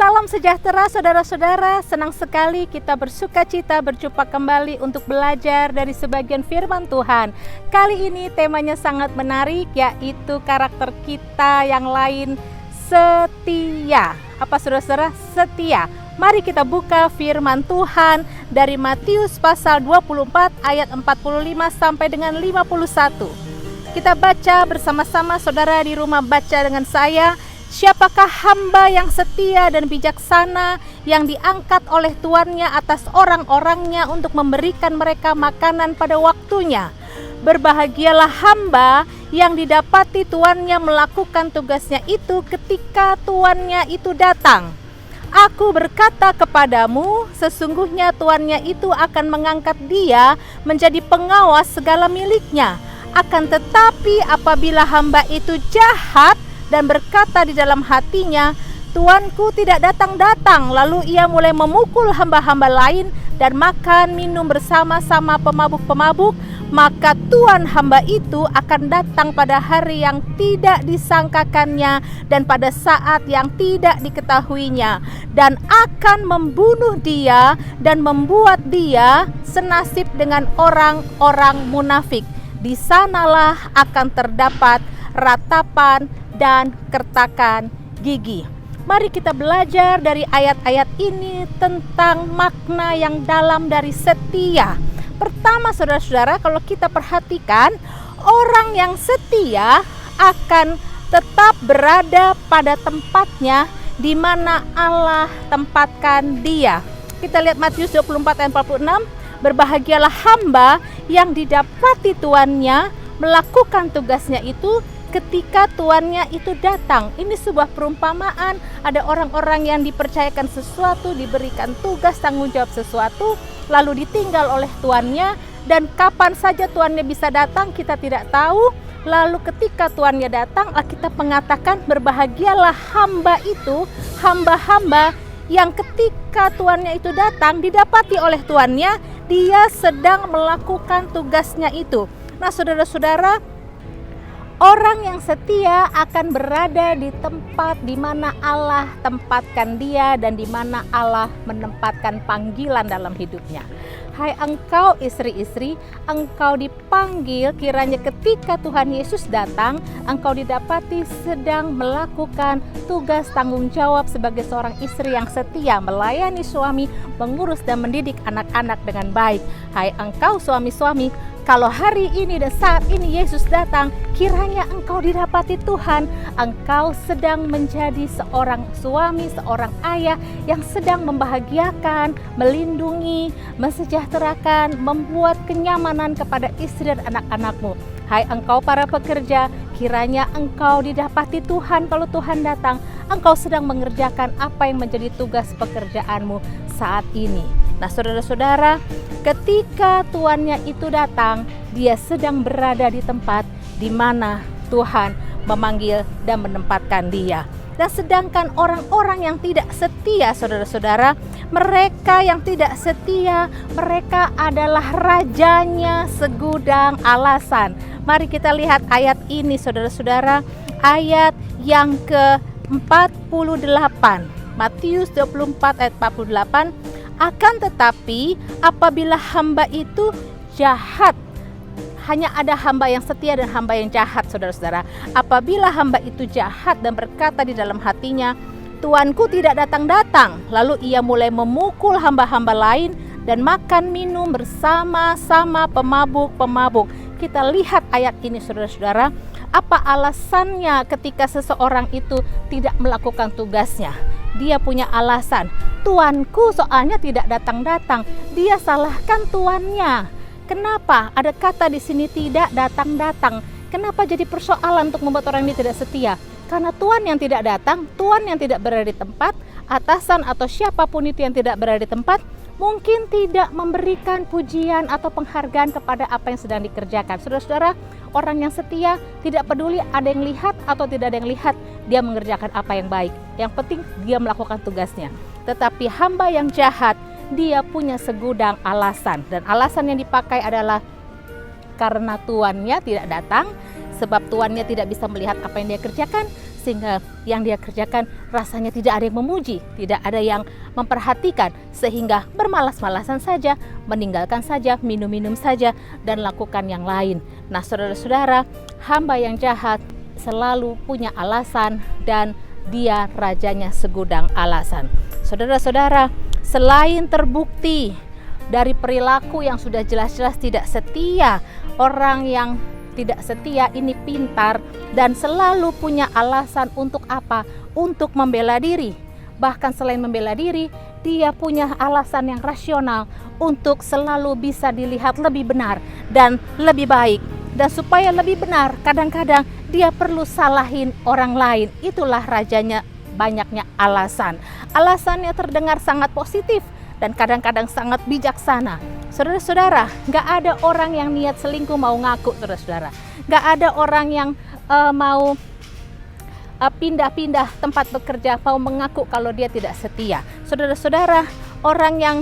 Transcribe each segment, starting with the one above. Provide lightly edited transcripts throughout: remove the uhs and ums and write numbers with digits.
Salam sejahtera saudara-saudara, senang sekali kita bersuka cita berjumpa kembali untuk belajar dari sebagian firman Tuhan. Kali ini temanya sangat menarik, yaitu karakter kita yang lain, setia. Apa saudara-saudara? Setia. Mari kita buka firman Tuhan dari Matius pasal 24 ayat 45 sampai dengan 51. Kita baca bersama-sama, saudara di rumah baca dengan saya. Siapakah hamba yang setia dan bijaksana yang diangkat oleh tuannya atas orang-orangnya untuk memberikan mereka makanan pada waktunya? Berbahagialah hamba yang didapati tuannya melakukan tugasnya itu ketika tuannya itu datang. Aku berkata kepadamu, sesungguhnya tuannya itu akan mengangkat dia menjadi pengawas segala miliknya. Akan tetapi apabila hamba itu jahat dan berkata di dalam hatinya, Tuanku tidak datang-datang, lalu ia mulai memukul hamba-hamba lain dan makan minum bersama-sama pemabuk-pemabuk, maka Tuan hamba itu akan datang pada hari yang tidak disangkakannya dan pada saat yang tidak diketahuinya, dan akan membunuh dia dan membuat dia senasib dengan orang-orang munafik. Di sanalah akan terdapat ratapan dan kertakan gigi. Mari kita belajar dari ayat-ayat ini tentang makna yang dalam dari setia. Pertama saudara-saudara, kalau kita perhatikan, orang yang setia akan tetap berada pada tempatnya di mana Allah tempatkan dia. Kita lihat Matius 24 ayat 46, berbahagialah hamba yang didapati tuannya melakukan tugasnya itu ketika tuannya itu datang. Ini sebuah perumpamaan. Ada orang-orang yang dipercayakan sesuatu, diberikan tugas tanggung jawab sesuatu, lalu ditinggal oleh tuannya, dan kapan saja tuannya bisa datang kita tidak tahu. Lalu ketika tuannya datang, Alkitab mengatakan berbahagialah hamba itu, hamba-hamba yang ketika tuannya itu datang didapati oleh tuannya, dia sedang melakukan tugasnya itu. Nah saudara-saudara, orang yang setia akan berada di tempat di mana Allah tempatkan dia dan di mana Allah menempatkan panggilan dalam hidupnya. Hai engkau istri-istri, engkau dipanggil kiranya ketika Tuhan Yesus datang, engkau didapati sedang melakukan tugas tanggung jawab sebagai seorang istri yang setia, melayani suami, mengurus dan mendidik anak-anak dengan baik. Hai engkau suami-suami, kalau hari ini dan saat ini Yesus datang, kiranya engkau didapati Tuhan, engkau sedang menjadi seorang suami, seorang ayah yang sedang membahagiakan, melindungi, mensejahterakan, membuat kenyamanan kepada istri dan anak-anakmu. Hai engkau para pekerja, kiranya engkau didapati Tuhan kalau Tuhan datang, engkau sedang mengerjakan apa yang menjadi tugas pekerjaanmu saat ini. Nah saudara-saudara, ketika tuannya itu datang, dia sedang berada di tempat di mana Tuhan memanggil dan menempatkan dia. Dan sedangkan orang-orang yang tidak setia, saudara-saudara, mereka yang tidak setia, mereka adalah rajanya segudang alasan. Mari kita lihat ayat ini saudara-saudara, ayat yang ke-48, Matius 24 ayat 48. Akan tetapi apabila hamba itu jahat, hanya ada hamba yang setia dan hamba yang jahat saudara-saudara. Apabila hamba itu jahat dan berkata di dalam hatinya, Tuanku tidak datang-datang, lalu ia mulai memukul hamba-hamba lain dan makan minum bersama-sama pemabuk-pemabuk. Kita lihat ayat ini saudara-saudara, apa alasannya ketika seseorang itu tidak melakukan tugasnya? Dia punya alasan, tuanku soalnya tidak datang-datang. Dia salahkan tuannya. Kenapa? Ada kata di sini tidak datang-datang. Kenapa jadi persoalan untuk membuat orang ini tidak setia? Karena tuan yang tidak datang, tuan yang tidak berada di tempat, atasan atau siapapun itu yang tidak berada di tempat, mungkin tidak memberikan pujian atau penghargaan kepada apa yang sedang dikerjakan. Saudara-saudara, orang yang setia tidak peduli ada yang lihat atau tidak ada yang lihat, dia mengerjakan apa yang baik. Yang penting dia melakukan tugasnya. Tetapi hamba yang jahat, dia punya segudang alasan, dan alasan yang dipakai adalah karena tuannya tidak datang, sebab tuannya tidak bisa melihat apa yang dia kerjakan, sehingga yang dia kerjakan rasanya tidak ada yang memuji, tidak ada yang memperhatikan, sehingga bermalas-malasan saja, meninggalkan saja, minum-minum saja, dan lakukan yang lain. Nah, saudara-saudara, hamba yang jahat selalu punya alasan, dan dia rajanya segudang alasan. Saudara-saudara, selain terbukti dari perilaku yang sudah jelas-jelas tidak setia, orang yang tidak setia ini pintar dan selalu punya alasan untuk apa? Untuk membela diri. Bahkan selain membela diri, dia punya alasan yang rasional untuk selalu bisa dilihat lebih benar dan lebih baik. Dan supaya lebih benar, kadang-kadang dia perlu salahin orang lain. Itulah rajanya banyaknya alasan. Alasannya terdengar sangat positif dan kadang-kadang sangat bijaksana. Saudara-saudara, gak ada orang yang niat selingkuh mau ngaku, saudara-saudara. Gak ada orang yang mau pindah-pindah tempat bekerja mau mengaku kalau dia tidak setia. Saudara-saudara, orang yang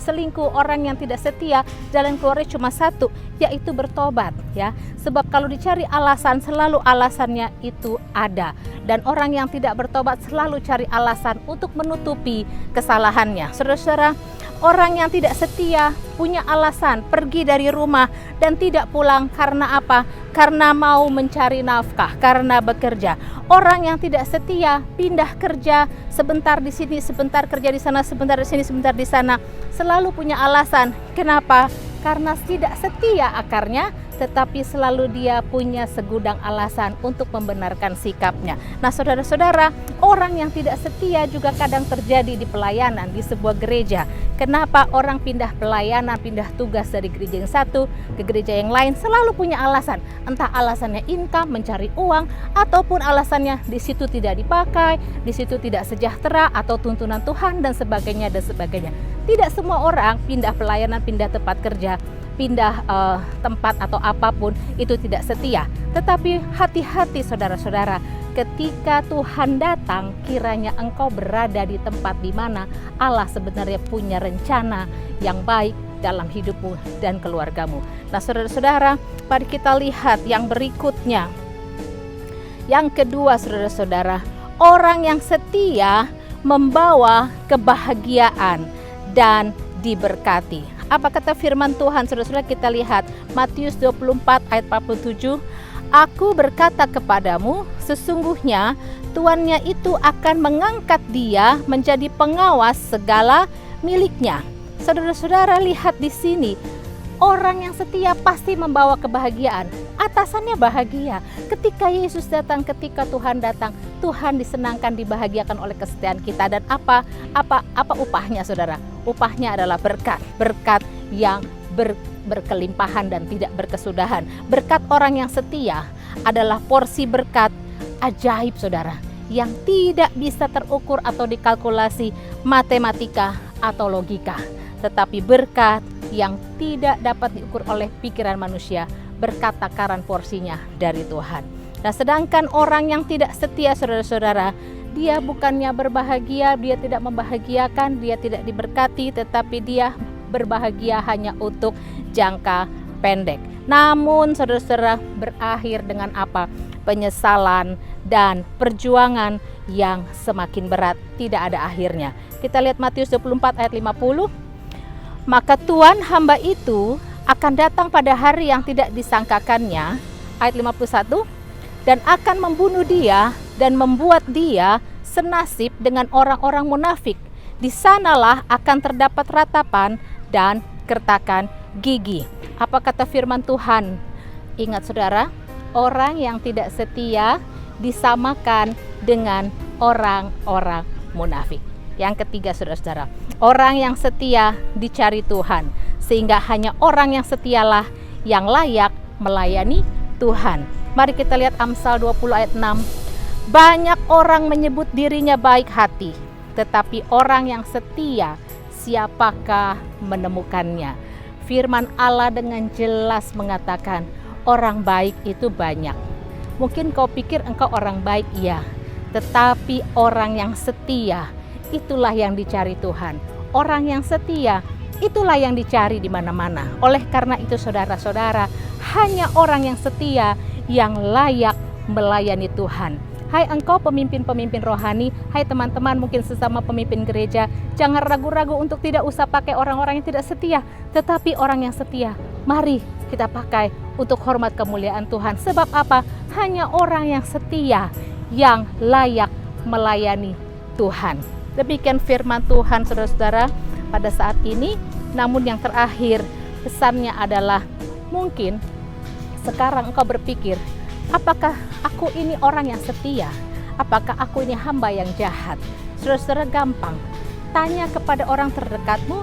selingkuh, orang yang tidak setia, jalan keluarnya cuma satu, yaitu bertobat, ya. Sebab kalau dicari alasan, selalu alasannya itu ada. Dan orang yang tidak bertobat selalu cari alasan untuk menutupi kesalahannya. Saudara-saudara, orang yang tidak setia punya alasan pergi dari rumah dan tidak pulang karena apa? Karena mau mencari nafkah, karena bekerja. Orang yang tidak setia pindah kerja, sebentar di sini, sebentar kerja di sana, sebentar di sini, sebentar di sana. Selalu punya alasan. Kenapa? Karena tidak setia akarnya, tetapi selalu dia punya segudang alasan untuk membenarkan sikapnya. Nah, saudara-saudara, orang yang tidak setia juga kadang terjadi di pelayanan di sebuah gereja. Kenapa orang pindah pelayanan, pindah tugas dari gereja yang satu ke gereja yang lain? Selalu punya alasan. Entah alasannya income, mencari uang, ataupun alasannya di situ tidak dipakai, di situ tidak sejahtera, atau tuntunan Tuhan dan sebagainya dan sebagainya. Tidak semua orang pindah pelayanan, pindah tempat kerja, pindah tempat atau apapun itu tidak setia. Tetapi hati-hati saudara-saudara, ketika Tuhan datang, kiranya engkau berada di tempat di mana Allah sebenarnya punya rencana yang baik dalam hidupmu dan keluargamu. Nah, saudara-saudara, mari kita lihat yang berikutnya. Yang kedua, saudara-saudara, orang yang setia membawa kebahagiaan dan diberkati. Apa kata firman Tuhan, saudara-saudara? Kita lihat Matius 24 ayat 47. Aku berkata kepadamu, sesungguhnya tuannya itu akan mengangkat dia menjadi pengawas segala miliknya. Saudara-saudara, lihat di sini. Orang yang setia pasti membawa kebahagiaan. Atasannya bahagia. Ketika Yesus datang, ketika Tuhan datang, Tuhan disenangkan, dibahagiakan oleh kesetiaan kita. Dan apa upahnya, saudara? Upahnya adalah berkat. Berkat yang berkelimpahan dan tidak berkesudahan. Berkat orang yang setia adalah porsi berkat ajaib, saudara, yang tidak bisa terukur atau dikalkulasi matematika atau logika. Tetapi berkat yang tidak dapat diukur oleh pikiran manusia, berkat takaran porsinya dari Tuhan. Nah, sedangkan orang yang tidak setia, saudara-saudara, dia bukannya berbahagia, dia tidak membahagiakan, dia tidak diberkati, tetapi dia berbahagia hanya untuk jangka pendek. Namun, saudara-saudara, berakhir dengan apa? Penyesalan dan perjuangan yang semakin berat, tidak ada akhirnya. Kita lihat Matius 24 ayat 50. Maka Tuan hamba itu akan datang pada hari yang tidak disangkakannya, ayat 51, dan akan membunuh dia dan membuat dia senasib dengan orang-orang munafik. Di sanalah akan terdapat ratapan dan kertakan gigi. Apa kata firman Tuhan? Ingat, saudara, orang yang tidak setia disamakan dengan orang-orang munafik. Yang ketiga, saudara-saudara, orang yang setia dicari Tuhan, sehingga hanya orang yang setialah yang layak melayani Tuhan. Mari kita lihat Amsal 20 ayat 6. Banyak orang menyebut dirinya baik hati, tetapi orang yang setia, siapakah menemukannya? Firman Allah dengan jelas mengatakan, orang baik itu banyak. Mungkin kau pikir engkau orang baik, iya, tetapi orang yang setia, itulah yang dicari Tuhan. Orang yang setia, itulah yang dicari di mana-mana. Oleh karena itu, saudara-saudara, hanya orang yang setia yang layak melayani Tuhan. Hai engkau pemimpin-pemimpin rohani, hai teman-teman mungkin sesama pemimpin gereja, jangan ragu-ragu untuk tidak usah pakai orang-orang yang tidak setia, tetapi orang yang setia. Mari kita pakai untuk hormat kemuliaan Tuhan. Sebab apa? Hanya orang yang setia yang layak melayani Tuhan. Demikian firman Tuhan saudara-saudara pada saat ini. Namun yang terakhir pesannya adalah mungkin sekarang engkau berpikir, apakah aku ini orang yang setia? Apakah aku ini hamba yang jahat? Saudara-saudara, gampang. Tanya kepada orang terdekatmu.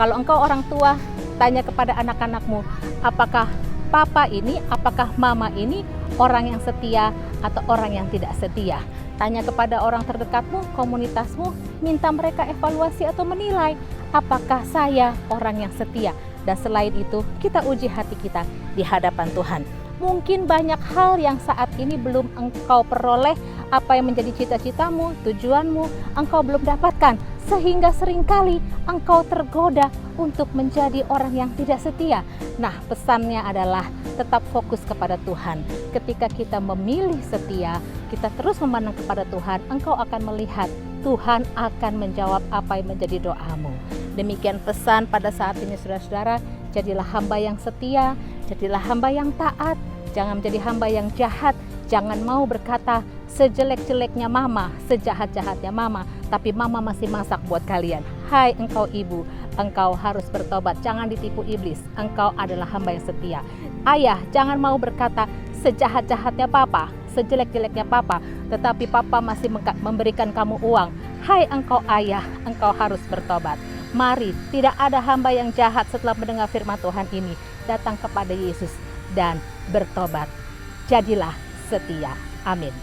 Kalau engkau orang tua, tanya kepada anak-anakmu, apakah papa ini, apakah mama ini orang yang setia atau orang yang tidak setia? Tanya kepada orang terdekatmu, komunitasmu, minta mereka evaluasi atau menilai, apakah saya orang yang setia? Dan selain itu, kita uji hati kita di hadapan Tuhan. Mungkin banyak hal yang saat ini belum engkau peroleh, apa yang menjadi cita-citamu, tujuanmu, engkau belum dapatkan. Sehingga seringkali engkau tergoda untuk menjadi orang yang tidak setia. Nah, pesannya adalah tetap fokus kepada Tuhan. Ketika kita memilih setia, kita terus memandang kepada Tuhan, engkau akan melihat Tuhan akan menjawab apa yang menjadi doamu. Demikian pesan pada saat ini saudara-saudara, jadilah hamba yang setia, jadilah hamba yang taat, jangan menjadi hamba yang jahat, jangan mau berkata sejelek-jeleknya mama, sejahat-jahatnya mama, tapi mama masih masak buat kalian. Hai engkau ibu, engkau harus bertobat, jangan ditipu iblis, engkau adalah hamba yang setia. Ayah, jangan mau berkata sejahat-jahatnya papa, sejelek-jeleknya papa, tetapi papa masih memberikan kamu uang. Hai engkau ayah, engkau harus bertobat. Mari, tidak ada hamba yang jahat setelah mendengar firman Tuhan ini. Datang kepada Yesus dan bertobat. Jadilah setia. Amin.